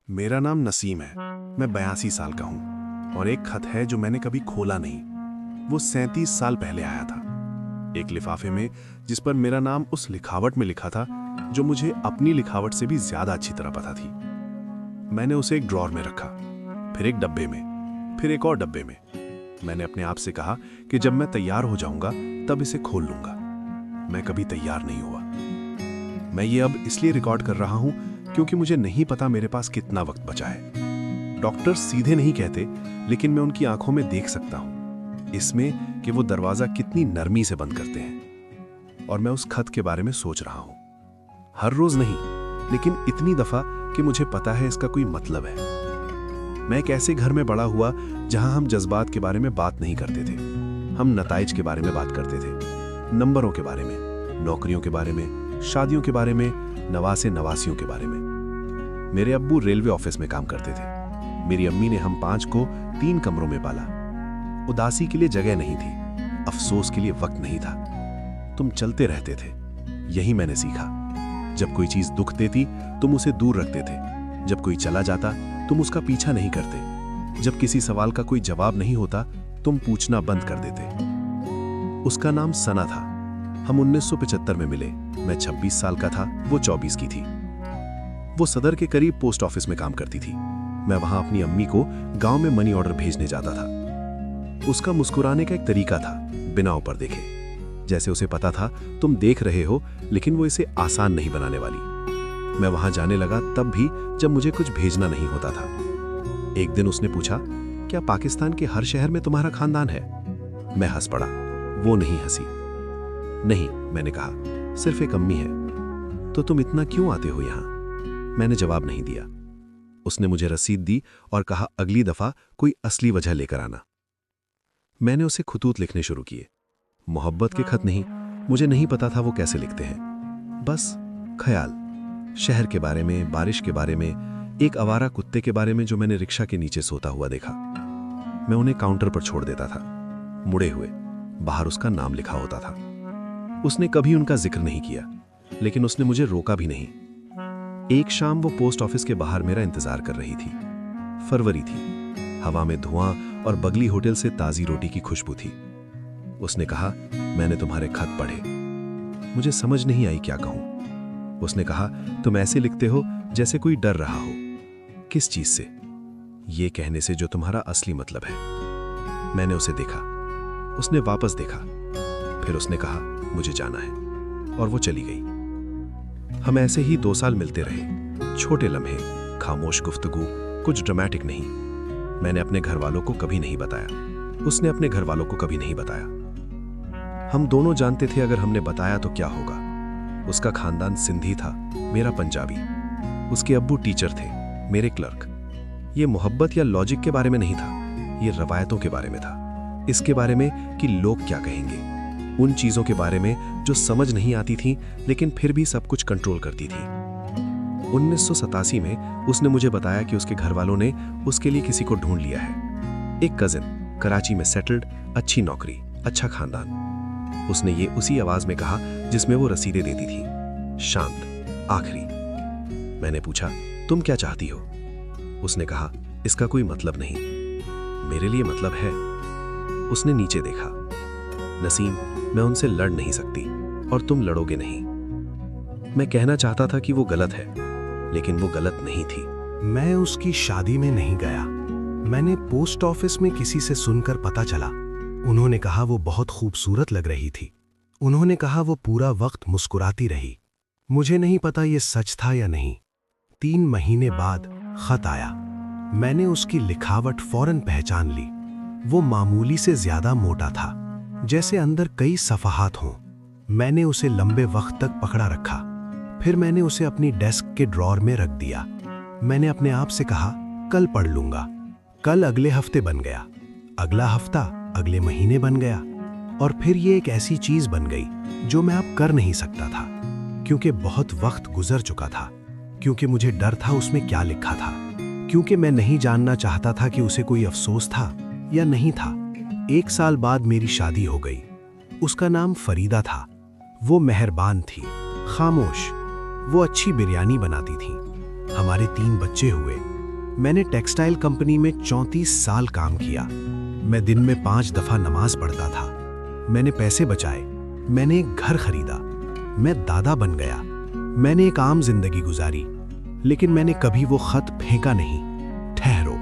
मेरा नाम नसीम है। मैं 82 साल का हूँ और एक खत है जो मैंने कभी खोला नहीं। वो 37 साल पहले आया था, एक लिफाफे में जिस पर मेरा नाम उस लिखावट में लिखा था जो मुझे अपनी लिखावट से भी ज्यादा अच्छी तरह पता थी। मैंने उसे एक ड्रॉर में रखा, फिर एक डब्बे में, फिर एक और डब्बे में। मैंने अपने आप से कहा कि जब मैं तैयार हो जाऊंगा तब इसे खोल लूंगा। मैं कभी तैयार नहीं हुआ। मैं ये अब इसलिए रिकॉर्ड कर रहा हूं क्योंकि मुझे नहीं पता मेरे पास कितना वक्त बचा है। डॉक्टर सीधे नहीं कहते, लेकिन मैं उनकी आंखों में देख सकता हूं इसमें कि वो दरवाजा कितनी नरमी से बंद करते हैं। और मैं उस खत के बारे में सोच रहा हूं, हर रोज नहीं, लेकिन इतनी दफा कि मुझे पता है इसका कोई मतलब है। मैं एक ऐसे घर में बड़ा हुआ जहां हम जज्बात के बारे में बात नहीं करते थे। हम नताइज के बारे में बात करते थे, नंबरों के बारे में, नौकरियों के बारे में, शादियों के बारे में, नवासे नवासियों के बारे में। मेरे अब्बू रेलवे ऑफिस में काम करते थे। मेरी अम्मी ने हम 5 को 3 कमरों में पाला। उदासी के लिए जगह नहीं थी, अफसोस के लिए वक्त नहीं था। तुम चलते रहते थे, यही मैंने सीखा। जब कोई चीज दुख देती तुम उसे दूर रखते थे। जब कोई चला जाता तुम उसका पीछा नहीं करते। जब किसी सवाल का कोई जवाब नहीं होता तुम पूछना बंद कर देते। उसका नाम सना था। हम 1975 में मिले। मैं 26 साल का था, वो 24 की थी। वो सदर के करीब पोस्ट ऑफिस में काम करती थी। मैं वहां अपनी अम्मी को गांव में मनी ऑर्डर भेजने जाता था। उसका मुस्कुराने का एक तरीका था, बिना ऊपर देखे, जैसे उसे पता था तुम देख रहे हो, लेकिन वो इसे आसान नहीं बनाने वाली। मैं वहां जाने लगा तब भी जब मुझे कुछ भेजना नहीं होता था। एक दिन उसने पूछा, क्या पाकिस्तान के हर शहर में तुम्हारा खानदान है? मैं हंस पड़ा। वो नहीं हंसी। नहीं, मैंने कहा, सिर्फ एक अम्मी है। तो तुम इतना क्यों आते हो यहां? मैंने जवाब नहीं दिया। उसने मुझे रसीद दी और कहा, अगली दफा कोई असली वजह लेकर आना। मैंने उसे खुतूत लिखने शुरू किए। मोहब्बत के खत नहीं, मुझे नहीं पता था वो कैसे लिखते हैं। बस ख्याल, शहर के बारे में, बारिश के बारे में, एक आवारा कुत्ते के बारे में जो मैंने रिक्शा के नीचे सोता हुआ देखा। मैं उन्हें काउंटर पर छोड़ देता था, मुड़े हुए। बाहर उसका नाम लिखा होता था। उसने कभी उनका जिक्र नहीं किया, लेकिन उसने मुझे रोका भी नहीं। एक शाम वो पोस्ट ऑफिस के बाहर मेरा इंतजार कर रही थी। फरवरी थी, हवा में धुआं और बगली होटल से ताजी रोटी की खुशबू थी। उसने कहा, मैंने तुम्हारे खत पढ़े। मुझे समझ नहीं आई क्या कहूं। उसने कहा, तुम ऐसे लिखते हो जैसे कोई डर रहा हो। किस चीज से? ये कहने से जो तुम्हारा असली मतलब है। मैंने उसे देखा, उसने वापस देखा, फिर उसने कहा, मुझे जाना है, और वो चली गई। हम ऐसे ही 2 साल मिलते रहे। छोटे लम्हे, खामोश गुफ्तगू, कुछ ड्रामेटिक नहीं। मैंने अपने घर वालों को कभी नहीं बताया, उसने अपने घर वालों को कभी नहीं बताया। हम दोनों जानते थे अगर हमने बताया तो क्या होगा। उसका खानदान सिंधी था, मेरा पंजाबी। उसके अब्बू टीचर थे, मेरे क्लर्क। ये मोहब्बत या लॉजिक के बारे में नहीं था, ये रवायतों के बारे में था। इसके बारे में कि लोग क्या कहेंगे, उन चीजों के बारे में जो समझ नहीं आती थी लेकिन फिर भी सब कुछ कंट्रोल करती थी। 1987 में उसने मुझे बताया कि उसके घर वालों ने उसके लिए किसी को ढूंढ लिया है। एक कजिन, कराची में सेटल्ड, अच्छी नौकरी, अच्छा खानदान। उसने ये उसी आवाज में कहा जिसमें वो रसीदें देती थी, शांत, आखिरी। मैंने पूछा, तुम क्या चाहती हो? उसने कहा, इसका कोई मतलब नहीं। मेरे लिए मतलब है। उसने नीचे देखा। नसीम, मैं उनसे लड़ नहीं सकती और तुम लड़ोगे नहीं। मैं कहना चाहता था कि वो गलत है, लेकिन वो गलत नहीं थी। मैं उसकी शादी में नहीं गया। मैंने पोस्ट ऑफिस में किसी से सुनकर पता चला। उन्होंने कहा वो बहुत खूबसूरत लग रही थी। उन्होंने कहा वो पूरा वक्त मुस्कुराती रही। मुझे नहीं पता ये सच था या नहीं। 3 महीने बाद खत आया। मैंने उसकी लिखावट फौरन पहचान ली। वो मामूली से ज्यादा मोटा था, जैसे अंदर कई सफ़हात हों। मैंने उसे लंबे वक्त तक पकड़ा रखा, फिर मैंने उसे अपनी डेस्क के ड्रॉर में रख दिया। मैंने अपने आप से कहा, कल पढ़ लूंगा। कल अगले हफ्ते बन गया, अगला हफ्ता अगले महीने बन गया, और फिर ये एक ऐसी चीज बन गई जो मैं अब कर नहीं सकता था, क्योंकि बहुत वक्त गुजर चुका था, क्योंकि मुझे डर था उसमें क्या लिखा था, क्योंकि मैं नहीं जानना चाहता था कि उसे कोई अफसोस था या नहीं था। 1 साल बाद मेरी शादी हो गई। उसका नाम फरीदा था। वो मेहरबान थी, खामोश। वो अच्छी बिरयानी बनाती थी। हमारे 3 बच्चे हुए, मैंने टेक्सटाइल कंपनी में 34 साल काम किया। मैं दिन में 5 दफा नमाज पढ़ता था। मैंने पैसे बचाए, मैंने एक घर खरीदा, मैं दादा बन गया। मैंने एक आम जिंदगी गुजारी, लेकिन मैंने कभी वो खत फेंका नहीं। ठहरो,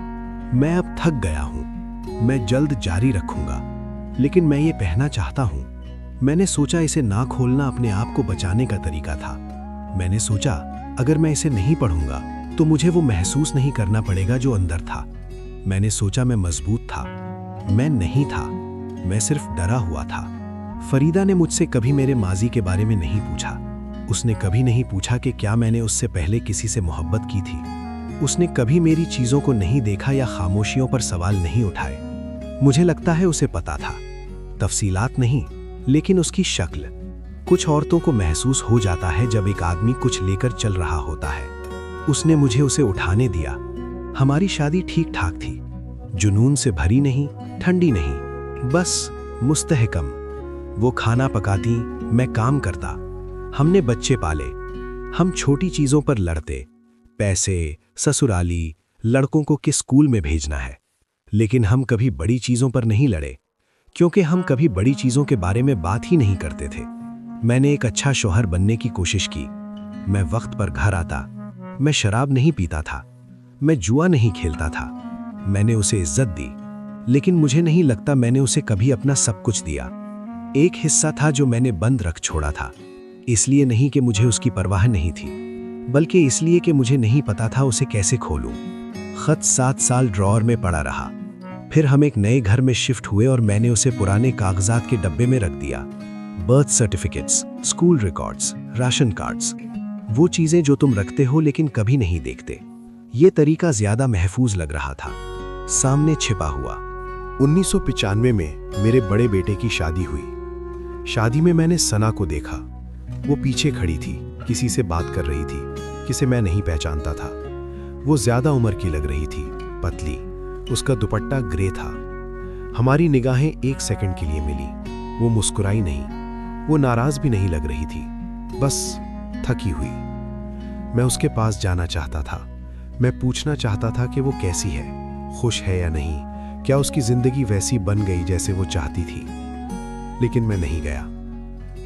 मैं अब थक गया हूं। मैं जल्द जारी रखूंगा, लेकिन मैं ये पहना चाहता हूं। मैंने सोचा इसे ना खोलना अपने आप को बचाने का तरीका था। मैंने सोचा अगर मैं इसे नहीं पढ़ूंगा तो मुझे वो महसूस नहीं करना पड़ेगा जो अंदर था। मैंने सोचा मैं मजबूत था। मैं नहीं था, मैं सिर्फ डरा हुआ था। फरीदा ने मुझसे कभी मेरे माजी के बारे में नहीं पूछा। उसने कभी नहीं पूछा कि क्या मैंने उससे पहले किसी से मोहब्बत की थी। उसने कभी मेरी चीजों को नहीं देखा या खामोशियों पर सवाल नहीं उठाए। मुझे लगता है उसे पता था, तफसीलात नहीं, लेकिन उसकी शक्ल। कुछ औरतों को महसूस हो जाता है जब एक आदमी कुछ लेकर चल रहा होता है। उसने मुझे उसे उठाने दिया। हमारी शादी ठीक ठाक थी, जुनून से भरी नहीं, ठंडी नहीं, बस मुस्तहकम। वो खाना पकाती, मैं काम करता। हमने बच्चे पाले। हम छोटी चीजों पर लड़ते, पैसे, ससुराली, लड़कों को किस स्कूल में भेजना है। लेकिन हम कभी बड़ी चीजों पर नहीं लड़े, क्योंकि हम कभी बड़ी चीजों के बारे में बात ही नहीं करते थे। मैंने एक अच्छा शौहर बनने की कोशिश की। मैं वक्त पर घर आता। मैं शराब नहीं पीता था। मैं जुआ नहीं खेलता था। मैंने उसे इज्जत दी, लेकिन मुझे नहीं लगता मैंने उसे कभी अपना सब कुछ दिया। एक हिस्सा था जो मैंने बंद रख छोड़ा था, इसलिए नहीं कि मुझे उसकी परवाह नहीं थी, बल्कि इसलिए कि मुझे नहीं पता था उसे कैसे खोलूं। खत 7 साल ड्रॉअर में पड़ा रहा। फिर हम एक नए घर में शिफ्ट हुए और मैंने उसे पुराने कागजात के डब्बे में रख दिया। Birth certificates, school records, ration cards, वो चीजें जो तुम रखते हो लेकिन कभी नहीं देखते। ये तरीका ज्यादा महफूज लग रहा था, सामने छिपा हुआ। 1995 में मेरे बड़े बेटे की शादी हुई। शादी में मैंने सना को देखा। वो पीछे खड़ी थी, किसी से बात कर रही थी, किसे मैं नहीं पहचानता था। वो ज्यादा उम्र की लग रही थी, पतली, उसका दुपट्टा ग्रे था। हमारी निगाहें 1 सेकंड के लिए मिली। वो मुस्कुराई नहीं, वो नाराज भी नहीं लग रही थी, बस थकी हुई। मैं उसके पास जाना चाहता था। मैं पूछना चाहता था कि वो कैसी है, खुश है या नहीं, क्या उसकी जिंदगी वैसी बन गई जैसे वो चाहती थी। लेकिन मैं नहीं गया।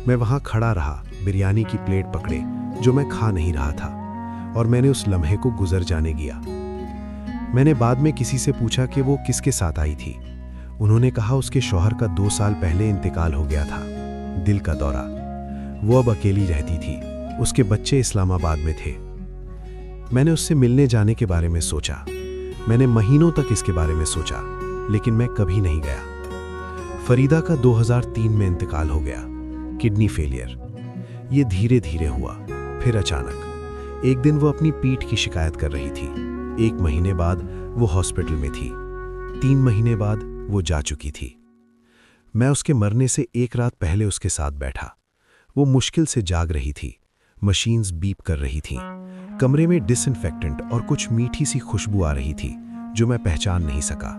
मैं वहां खड़ा रहा, बिरयानी की प्लेट पकड़े जो मैं खा नहीं रहा था, और मैंने उस लम्हे को गुजर जाने दिया। मैंने बाद में किसी से पूछा कि वो किसके साथ आई थी। उन्होंने कहा उसके शौहर का 2 साल पहले इंतकाल हो गया था, दिल का दौरा। वो अब अकेली रहती थी, उसके बच्चे इस्लामाबाद में थे। मैंने उससे मिलने जाने के बारे में सोचा। मैंने महीनों तक इसके बारे में सोचा, लेकिन मैं कभी नहीं गया। फरीदा का 2003 में इंतकाल हो गया, किडनी फेलियर। ये धीरे धीरे हुआ, फिर अचानक एक दिन वो अपनी पीठ की शिकायत कर रही थी। 1 महीने बाद वो हॉस्पिटल में थी। 3 महीने बाद वो जा चुकी थी। मैं उसके मरने से 1 रात पहले उसके साथ बैठा। वो मुश्किल से जाग रही थी। मशीन्स बीप कर रही थीं। कमरे में डिसइंफेक्टेंट और कुछ मीठी सी खुशबू आ रही थी जो मैं पहचान नहीं सका।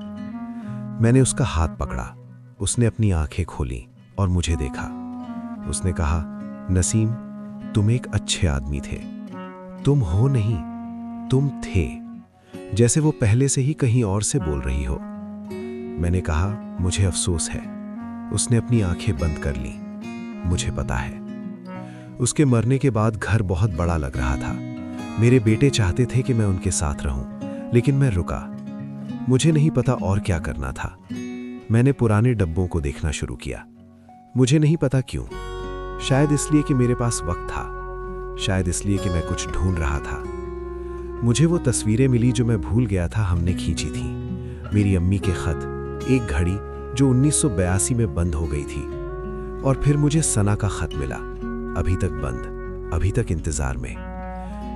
मैंने उसका हाथ पकड़ा। उसने अपनी आंखें खोली और मुझे देखा। उसने कहा, नसीम, तुम एक अच्छे आदमी थे। तुम हो नहीं, तुम थे। जैसे वो पहले से ही कहीं और से बोल रही हो। मैंने कहा, मुझे अफसोस है। उसने अपनी आंखें बंद कर ली। मुझे पता है। उसके मरने के बाद घर बहुत बड़ा लग रहा था। मेरे बेटे चाहते थे कि मैं उनके साथ रहूं, लेकिन मैं रुका। मुझे नहीं पता और क्या करना था। मैंने पुराने डब्बों को देखना शुरू किया। मुझे नहीं पता क्यों। शायद इसलिए कि मेरे पास वक्त था, शायद इसलिए कि मैं कुछ ढूंढ रहा था। मुझे वो तस्वीरें मिली जो मैं भूल गया था हमने खींची थी। मेरी अम्मी के खत, एक घड़ी जो 1982 में बंद हो गई थी, और फिर मुझे सना का खत मिला, अभी तक बंद, अभी तक इंतजार में।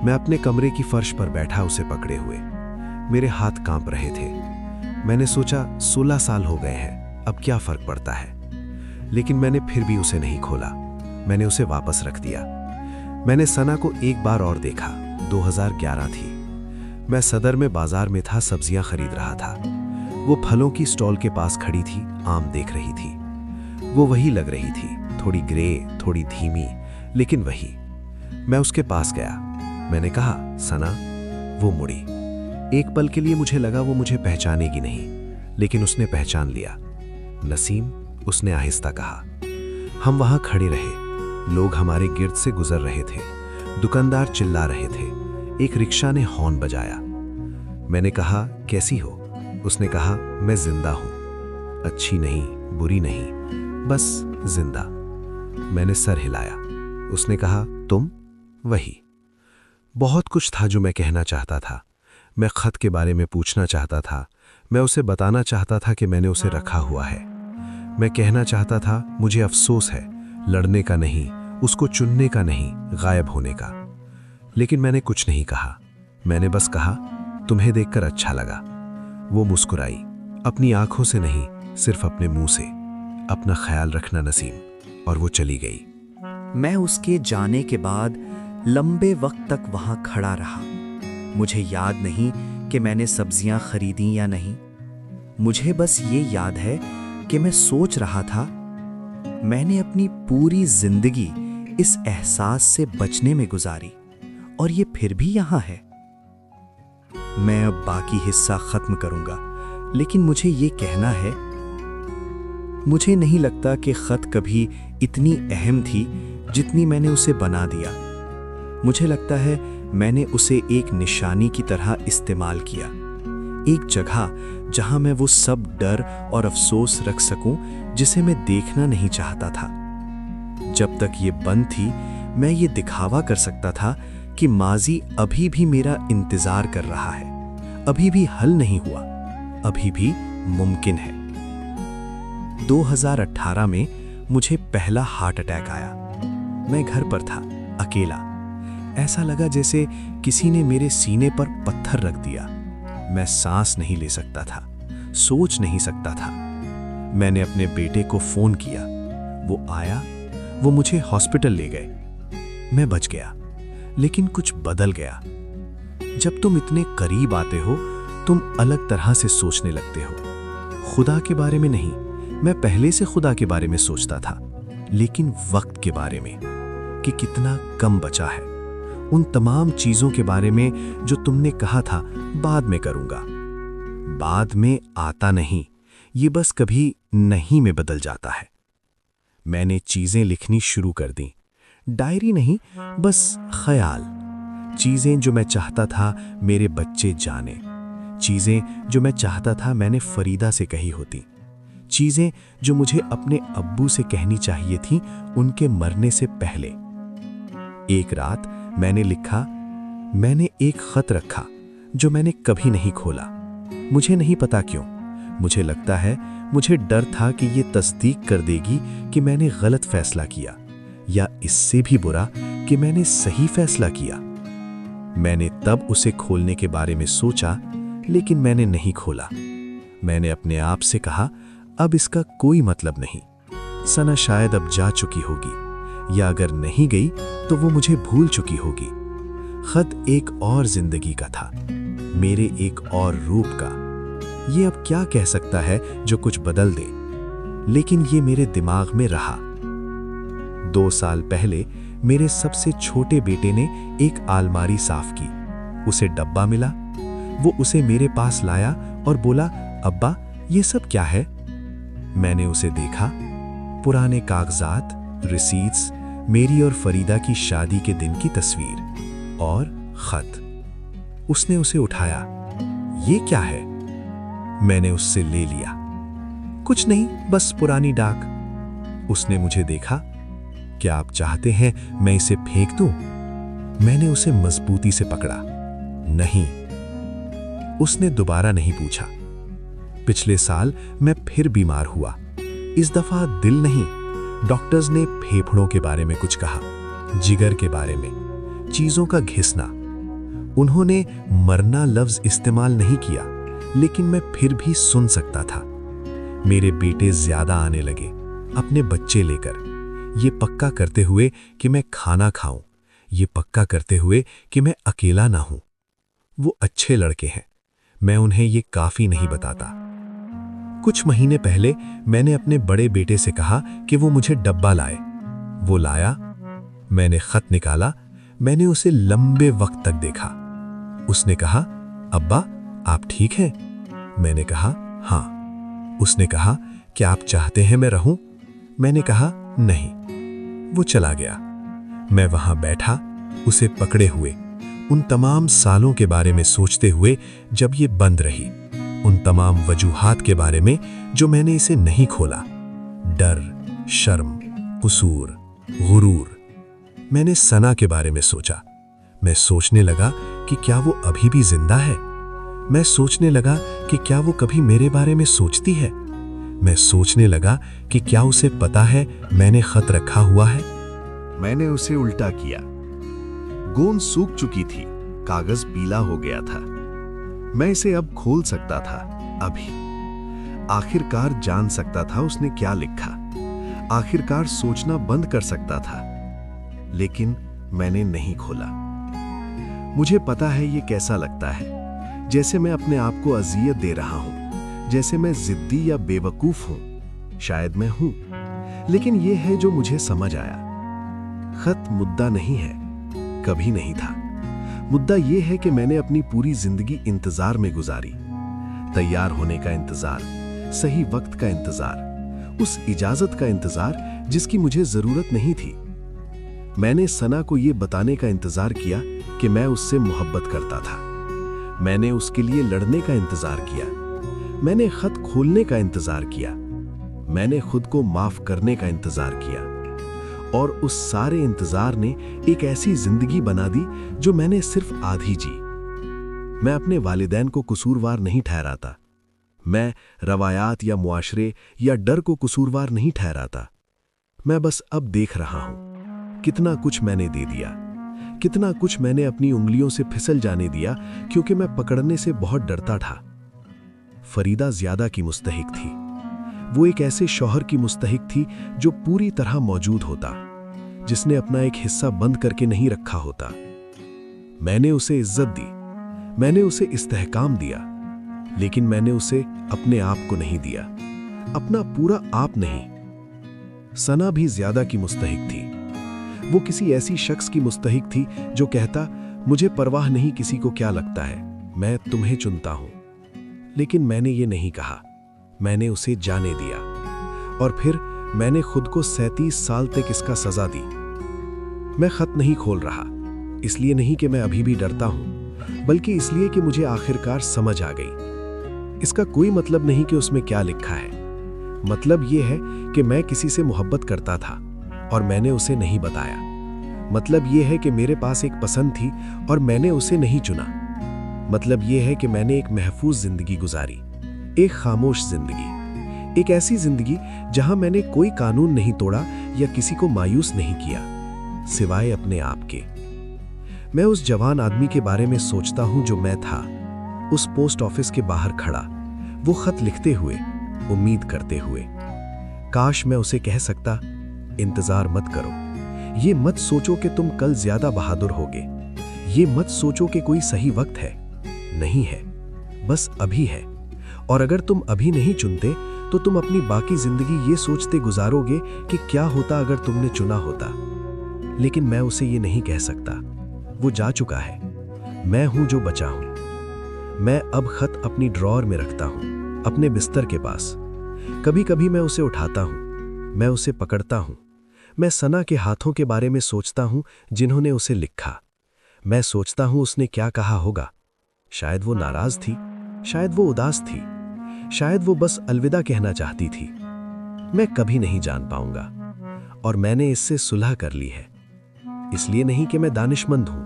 मैं अपने कमरे की फर्श पर बैठा उसे पकड़े हुए। मेरे हाथ कांप रहे थे। मैंने सोचा 16 साल हो गए हैं, अब क्या फर्क पड़ता है। लेकिन मैंने फिर भी उसे नहीं खोला। मैंने उसे वापस रख दिया। मैंने सना को एक बार और देखा। 2011 थी। मैं सदर में बाजार में था, सब्जियां खरीद रहा था। वो फलों की स्टॉल के पास खड़ी थी, आम देख रही थी। वो वही लग रही थी, थोड़ी ग्रे, थोड़ी धीमी, लेकिन वही। मैं उसके पास गया। मैंने कहा, सना। वो मुड़ी। एक पल के लिए मुझे लगा वो मुझे पहचानेगी नहीं, लेकिन उसने पहचान लिया। नसीम, उसने आहिस्ता कहा। हम वहां खड़े रहे। लोग हमारे गिर्द से गुजर रहे थे। दुकानदार चिल्ला रहे थे। एक रिक्शा ने हॉर्न बजाया। मैंने कहा, कैसी हो? उसने कहा, मैं जिंदा हूं। अच्छी नहीं, बुरी नहीं, बस जिंदा। मैंने सर हिलाया। उसने कहा, तुम? वही। बहुत कुछ था जो मैं कहना चाहता था। मैं खत के बारे में पूछना चाहता था। मैं उसे बताना चाहता था कि मैंने उसे रखा हुआ है। मैं कहना चाहता था, मुझे अफसोस है, लड़ने का नहीं, उसको चुनने का नहीं, गायब होने का। लेकिन मैंने कुछ नहीं कहा। मैंने बस कहा, तुम्हें देखकर अच्छा लगा। वो मुस्कुराई, अपनी आंखों से नहीं, सिर्फ अपने मुंह से। अपना ख्याल रखना नसीम। और वो चली गई। मैं उसके जाने के बाद लंबे वक्त तक वहां खड़ा रहा। मुझे याद नहीं कि मैंने सब्जियां खरीदी या नहीं। मुझे बस ये याद है कि मैं सोच रहा था, मैंने अपनी पूरी जिंदगी इस एहसास से बचने में गुजारी और ये फिर भी यहां है। मैं अब बाकी हिस्सा खत्म करूंगा, लेकिन मुझे ये कहना है, मुझे नहीं लगता कि खत कभी इतनी अहम थी जितनी मैंने उसे बना दिया। मुझे लगता है मैंने उसे एक निशानी की तरह इस्तेमाल किया, एक जगह जहां मैं वो सब डर और अफसोस रख सकूं जिसे मैं देखना नहीं चाहता था। जब तक ये बंद थी, मैं ये दिखावा कर सकता था कि माजी अभी भी मेरा इंतजार कर रहा है, अभी भी हल नहीं हुआ, अभी भी मुमकिन है। 2018 में मुझे पहला हार्ट अटैक आया। मैं घर पर था, अकेला। ऐसा लगा जैसे किसी ने मेरे सीने पर पत्थर रख दिया। मैं सांस नहीं ले सकता था, सोच नहीं सकता था। मैंने अपने बेटे को फोन किया। वो आया, वो मुझे हॉस्पिटल ले गए। मैं बच गया, लेकिन कुछ बदल गया। जब तुम इतने करीब आते हो, तुम अलग तरह से सोचने लगते हो। खुदा के बारे में नहीं, मैं पहले से खुदा के बारे में सोचता था, लेकिन वक्त के बारे में, कि कितना कम बचा है। उन तमाम चीजों के बारे में जो तुमने कहा था बाद में करूंगा। बाद में आता नहीं, ये बस कभी नहीं में बदल जाता है। मैंने चीजें लिखनी शुरू कर दी। डायरी नहीं, बस ख्याल। चीजें जो मैं चाहता था मेरे बच्चे जाने, चीजें जो मैं चाहता था मैंने फरीदा से कही होती, चीजें जो मुझे अपने अब्बू से कहनी चाहिए थी उनके मरने से पहले। एक रात मैंने लिखा, मैंने एक खत रखा जो मैंने कभी नहीं खोला। मुझे नहीं पता क्यों। मुझे लगता है मुझे डर था कि ये तस्दीक कर देगी कि मैंने गलत फैसला किया, या इससे भी बुरा कि मैंने सही फैसला किया। मैंने तब उसे खोलने के बारे में सोचा, लेकिन मैंने नहीं खोला। मैंने अपने आप से कहा, अब इसका कोई मतलब नहीं। सना शायद अब जा चुकी होगी, या अगर नहीं गई तो वो मुझे भूल चुकी होगी। खत एक और जिंदगी का था, मेरे एक और रूप का। ये अब क्या कह सकता है जो कुछ बदल दे, लेकिन ये मेरे दिमाग में रहा। 2 साल पहले मेरे सबसे छोटे बेटे ने एक अलमारी साफ की। उसे डब्बा मिला। वो उसे मेरे पास लाया और बोला, अब्बा ये सब क्या है? मैंने उसे देखा। पुराने कागजात, रिसीट्स, मेरी और फरीदा की शादी के दिन की तस्वीर और खत। उसने उसे उठाया। ये क्या है? मैंने उससे ले लिया। कुछ नहीं, बस पुरानी डाक। उसने मुझे देखा। क्या आप चाहते हैं मैं इसे फेंक दूं? मैंने उसे मजबूती से पकड़ा। नहीं। उसने दोबारा नहीं पूछा। पिछले साल मैं फिर बीमार हुआ। इस दफा दिल नहीं, डॉक्टर्स ने फेफड़ों के बारे में कुछ कहा, जिगर के बारे में, चीजों का घिसना। उन्होंने मरना लफ्ज इस्तेमाल नहीं किया, लेकिन मैं फिर भी सुन सकता था। मेरे बेटे ज्यादा आने लगे, अपने बच्चे लेकर, ये पक्का करते हुए कि मैं खाना खाऊं, ये पक्का करते हुए कि मैं अकेला ना हूं। वो अच्छे लड़के हैं, मैं उन्हें ये काफी नहीं बताता। कुछ महीने पहले मैंने अपने बड़े बेटे से कहा कि वो मुझे डब्बा लाए। वो लाया। मैंने खत निकाला। मैंने उसे लंबे वक्त तक देखा। उसने कहा, अब्बा आप ठीक हैं? मैंने कहा, हाँ। उसने कहा, क्या आप चाहते हैं मैं रहूं? मैंने कहा, नहीं। वो चला गया। मैं वहां बैठा, उसे पकड़े हुए, उन तमाम सालों के बारे में सोचते हुए जब ये बंद रही, उन तमाम वजूहात के बारे में जो मैंने इसे नहीं खोला। डर, शर्म, कसूर, गुरूर। मैंने सना के बारे में सोचा। मैं सोचने लगा कि क्या वो अभी भी जिंदा है। मैं सोचने लगा कि क्या वो कभी मेरे बारे में सोचती है। मैं सोचने लगा कि क्या उसे पता है मैंने खत रखा हुआ है। मैंने उसे उल्टा किया। गोंद सूख चुकी थी, कागज पीला हो गया था। मैं इसे अब खोल सकता था, अभी। आखिरकार जान सकता था उसने क्या लिखा। आखिरकार सोचना बंद कर सकता था। लेकिन मैंने नहीं खोला। मुझे पता है ये कैसा लगता है, जैसे मैं अपने आप को अजियत दे रहा हूं, जैसे मैं जिद्दी या बेवकूफ हूं। शायद मैं हूं, लेकिन ये है जो मुझे समझ आया। खत मुद्दा नहीं है, कभी नहीं था। मुद्दा ये है कि मैंने अपनी पूरी जिंदगी इंतजार में गुजारी। तैयार होने का इंतजार, सही वक्त का इंतजार, उस इजाजत का इंतजार जिसकी मुझे जरूरत नहीं थी। मैंने सना को ये बताने का इंतजार किया कि मैं उससे मोहब्बत करता था। मैंने उसके लिए लड़ने का इंतजार किया। मैंने खत खोलने का इंतजार किया। मैंने खुद को माफ करने का इंतजार किया। और उस सारे इंतजार ने एक ऐसी जिंदगी बना दी जो मैंने सिर्फ आधी जी। मैं अपने वालिदैन को कसूरवार नहीं ठहराता। मैं रवायात या मुआशरे या डर को कसूरवार नहीं ठहराता। मैं बस अब देख रहा हूं कितना कुछ मैंने दे दिया, कितना कुछ मैंने अपनी उंगलियों से फिसल जाने दिया क्योंकि मैं पकड़ने से बहुत डरता था। फरीदा ज्यादा की मुस्तहिक थी। वो एक ऐसे शौहर की मुस्तहिक थी जो पूरी तरह मौजूद होता, जिसने अपना एक हिस्सा बंद करके नहीं रखा होता। मैंने उसे इज्जत दी, मैंने उसे इस्तेहकाम दिया, लेकिन मैंने उसे अपने आप को नहीं दिया, अपना पूरा आप नहीं। सना भी ज्यादा की मुस्तहिक थी। वो किसी ऐसी शख्स की मुस्तहिक थी जो कहता, मुझे परवाह नहीं किसी को क्या लगता है, मैं तुम्हें चुनता हूं। लेकिन मैंने ये नहीं कहा, मैंने उसे जाने दिया। और फिर मैंने खुद को 37 साल तक इसका सजा दी। मैं खत नहीं खोल रहा, इसलिए नहीं कि मैं अभी भी डरता हूं, बल्कि इसलिए कि मुझे आखिरकार समझ आ गई। इसका कोई मतलब नहीं कि उसमें क्या लिखा है। मतलब यह है कि मैं किसी से मोहब्बत करता था और मैंने उसे नहीं बताया। मतलब यह है कि मेरे पास एक पसंद थी और मैंने उसे नहीं चुना। मतलब यह है कि मैंने एक महफूज जिंदगी गुजारी, एक खामोश जिंदगी, एक ऐसी जिंदगी जहां मैंने कोई कानून नहीं तोड़ा या किसी को मायूस नहीं किया, सिवाय अपने आप के। मैं उस जवान आदमी के बारे में सोचता हूं जो मैं था, उस पोस्ट ऑफिस के बाहर खड़ा, वो खत लिखते हुए, उम्मीद करते हुए। काश मैं उसे कह सकता, इंतजार मत करो, ये मत सोचो कि तुम कल ज्यादा बहादुर होगे, ये मत सोचो कि कोई सही वक्त है, नहीं है, बस अभी है। और अगर तुम अभी नहीं चुनते तो तुम अपनी बाकी जिंदगी ये सोचते गुजारोगे कि क्या होता अगर तुमने चुना होता। लेकिन मैं उसे ये नहीं कह सकता, वो जा चुका है, मैं हूं जो बचा हूं। मैं अब खत अपनी ड्रॉअर में रखता हूं, अपने बिस्तर के पास। कभी कभी मैं उसे उठाता हूं, मैं उसे पकड़ता हूं। मैं सना के हाथों के बारे में सोचता हूं जिन्होंने उसे लिखा। मैं सोचता हूं उसने क्या कहा होगा। शायद वो नाराज थी, शायद वो उदास थी, शायद वो बस अलविदा कहना चाहती थी। मैं कभी नहीं जान पाऊंगा। और मैंने इससे सुलह कर ली है। इसलिए नहीं कि मैं दानिशमंद हूं,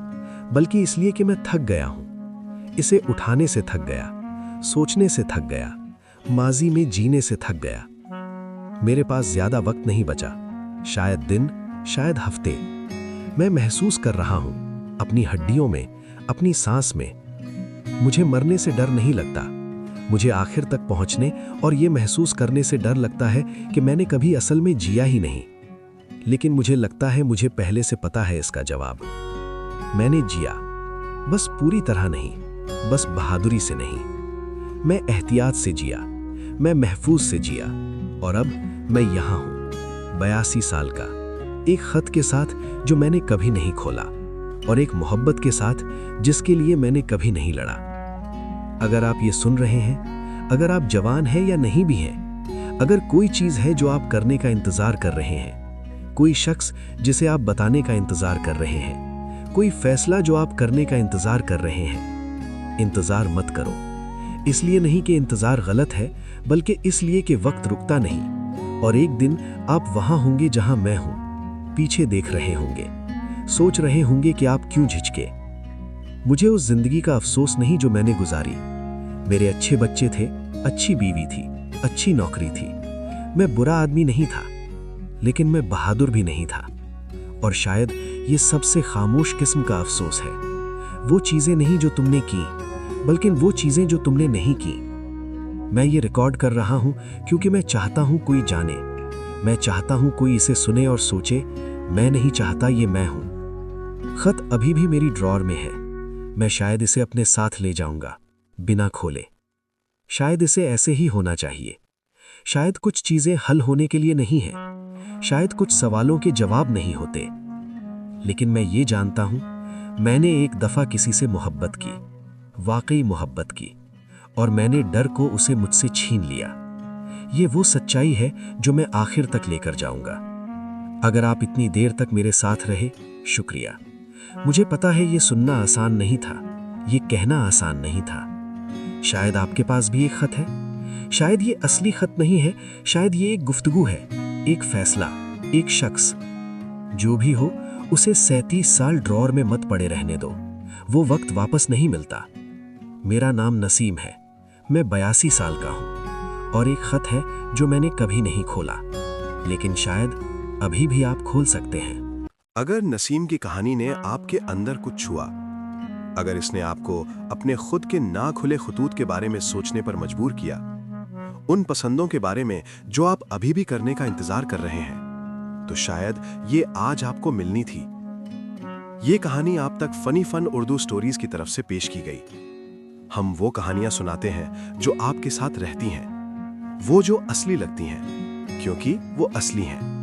बल्कि इसलिए कि मैं थक गया हूं। इसे उठाने से थक गया, सोचने से थक गया, माजी में जीने से थक गया। मेरे पास ज्यादा वक्त नहीं बचा, शायद दिन, शायद हफ्ते। मैं महसूस कर रहा हूं अपनी हड्डियों में, अपनी सांस में। मुझे मरने से डर नहीं लगता, मुझे आखिर तक पहुंचने और यह महसूस करने से डर लगता है कि मैंने कभी असल में जिया ही नहीं। लेकिन मुझे लगता है मुझे पहले से पता है इसका जवाब। मैंने जिया, बस पूरी तरह नहीं, बस बहादुरी से नहीं। मैं एहतियात से जिया, मैं महफूज से जिया। और अब मैं यहां हूं, 82 साल का, एक खत के साथ जो मैंने कभी नहीं खोला, और एक मोहब्बत के साथ जिसके लिए मैंने कभी नहीं लड़ा। अगर आप ये सुन रहे हैं, अगर आप जवान हैं या नहीं भी हैं, अगर कोई चीज़ है जो आप करने का इंतज़ार कर रहे हैं, कोई शख्स जिसे आप बताने का इंतज़ार कर रहे हैं, कोई फैसला जो आप करने का इंतज़ार कर रहे हैं, इंतज़ार मत करो। इसलिए नहीं कि इंतज़ार गलत है, बल्कि इसलिए कि वक्त रुकता नहीं और एक दिन आप वहाँ होंगे जहाँ मैं हूँ, पीछे देख रहे होंगे, सोच रहे होंगे कि आप क्यों झिझके। मुझे उस जिंदगी का अफसोस नहीं जो मैंने गुजारी। मेरे अच्छे बच्चे थे, अच्छी बीवी थी, अच्छी नौकरी थी। मैं बुरा आदमी नहीं था, लेकिन मैं बहादुर भी नहीं था। और शायद ये सबसे खामोश किस्म का अफसोस है। वो चीज़ें नहीं जो तुमने की, बल्कि वो चीज़ें जो तुमने नहीं की। मैं ये रिकॉर्ड कर रहा हूँ क्योंकि मैं चाहता हूँ कोई जाने। मैं चाहता हूँ कोई इसे सुने और सोचे, मैं नहीं चाहता ये मैं हूँ। खत अभी भी मेरी ड्रॉअर में है। मैं शायद इसे अपने साथ ले जाऊंगा, बिना खोले। शायद इसे ऐसे ही होना चाहिए। शायद कुछ चीज़ें हल होने के लिए नहीं हैं। शायद कुछ सवालों के जवाब नहीं होते। लेकिन मैं ये जानता हूँ, मैंने एक दफ़ा किसी से मोहब्बत की, वाकई मोहब्बत की, और मैंने डर को उसे मुझसे छीन लिया। ये वो सच्चाई है जो मैं आखिर तक लेकर जाऊंगा। अगर आप इतनी देर तक मेरे साथ रहे, शुक्रिया। मुझे पता है ये सुनना आसान नहीं था, ये कहना आसान नहीं था। शायद आपके पास भी एक खत है। शायद ये असली खत नहीं है, शायद ये एक गुफ्तगू है, एक फैसला, एक शख्स। जो भी हो, उसे 37 साल ड्रॉअर में मत पड़े रहने दो। वो वक्त वापस नहीं मिलता। मेरा नाम नसीम है। मैं 82 साल का हूँ और एक खत है जो मैंने कभी नहीं खोला, लेकिन शायद अभी भी आप खोल सकते हैं। अगर नसीम की कहानी ने आपके अंदर कुछ छुआ, अगर इसने आपको अपने खुद के ना खुले खतूत के बारे में सोचने पर मजबूर किया, उन पसंदों के बारे में जो आप अभी भी करने का इंतजार कर रहे हैं, तो शायद ये आज आपको मिलनी थी। ये कहानी आप तक फनी फन उर्दू स्टोरीज की तरफ से पेश की गई। हम वो कहानियां सुनाते हैं जो आपके साथ रहती हैं, वो जो असली लगती हैं, क्योंकि वो असली हैं।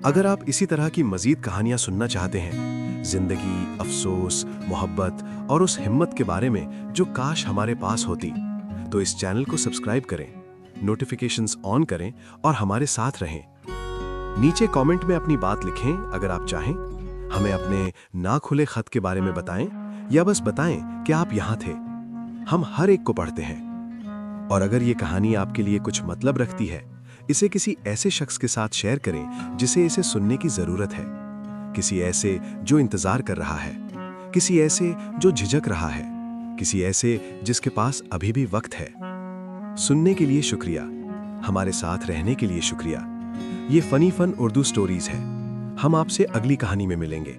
अगर आप इसी तरह की मजीद कहानियां सुनना चाहते हैं, जिंदगी, अफसोस, मोहब्बत और उस हिम्मत के बारे में जो काश हमारे पास होती, तो इस चैनल को सब्सक्राइब करें, नोटिफिकेशंस ऑन करें और हमारे साथ रहें। नीचे कमेंट में अपनी बात लिखें अगर आप चाहें। हमें अपने ना खुले खत के बारे में बताएं या बस बताएं कि आप यहाँ थे। हम हर एक को पढ़ते हैं। और अगर ये कहानी आपके लिए कुछ मतलब रखती है, इसे किसी ऐसे शख्स के साथ शेयर करें जिसे इसे सुनने की जरूरत है। किसी ऐसे जो इंतजार कर रहा है, किसी ऐसे जो झिझक रहा है, किसी ऐसे जिसके पास अभी भी वक्त है। सुनने के लिए शुक्रिया, हमारे साथ रहने के लिए शुक्रिया। ये फनी फन उर्दू स्टोरीज है। हम आपसे अगली कहानी में मिलेंगे।